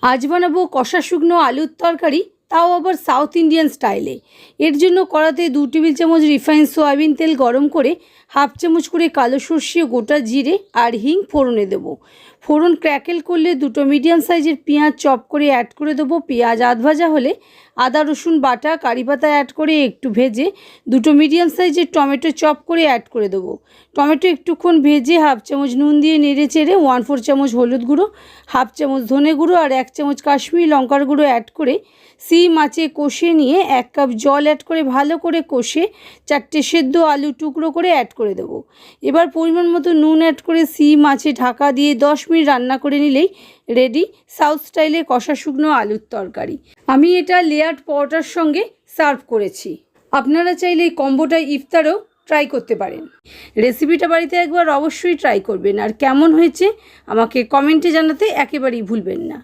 আজ বানাবো কষা শুকনো আলুর তরকারি, তাও আবার সাউথ ইন্ডিয়ান স্টাইলে। এর জন্য কড়াতে 2 টেবিল চামচ রিফাইন সয়াবিন তেল গরম করে হাফ চামচ করে কালো সর্ষে, গোটা জিরে আর হিং ফোড়নে দেবো। ফোড়ন ক্র্যাকেল করলে 2টো মিডিয়াম সাইজের পেঁয়াজ চপ করে অ্যাড করে দেবো। পেঁয়াজ আধ ভাজা হলে আদা রসুন বাটা, কারি পাতা অ্যাড করে একটু ভেজে 2টো মিডিয়াম সাইজের টমেটো চপ করে অ্যাড করে দেবো। টমেটো একটুক্ষণ ভেজে হাফ চামচ নুন দিয়ে নেড়ে চেড়ে 1/4 চামচ হলুদ গুঁড়ো, হাফ চামচ ধনে গুঁড়ো আর 1 চামচ কাশ্মীরি লঙ্কার গুঁড়ো অ্যাড করে সিম আঁচে কষে নিয়ে 1 কাপ জল অ্যাড করে ভালো করে কষে 4টে সেদ্ধ আলু টুকরো করে অ্যাড করে দেবো। এবার পরিমাণ মতো নুন অ্যাড করে সিম আঁচে ঢাকা দিয়ে 10 মিনিট রান্না করে নিলেই রেডি সাউথ স্টাইলে কষা শুকনো আলুর তরকারি। আমি এটা লেয়ার্ড পরোটার সঙ্গে সার্ভ করেছি। আপনারা চাইলে এই কম্বোটা ইফতারেও ট্রাই করতে পারেন। রেসিপিটা বাড়িতে একবার অবশ্যই ট্রাই করবেন, আর কেমন হয়েছে আমাকে কমেন্টে জানাতে একেবারেই ভুলবেন না।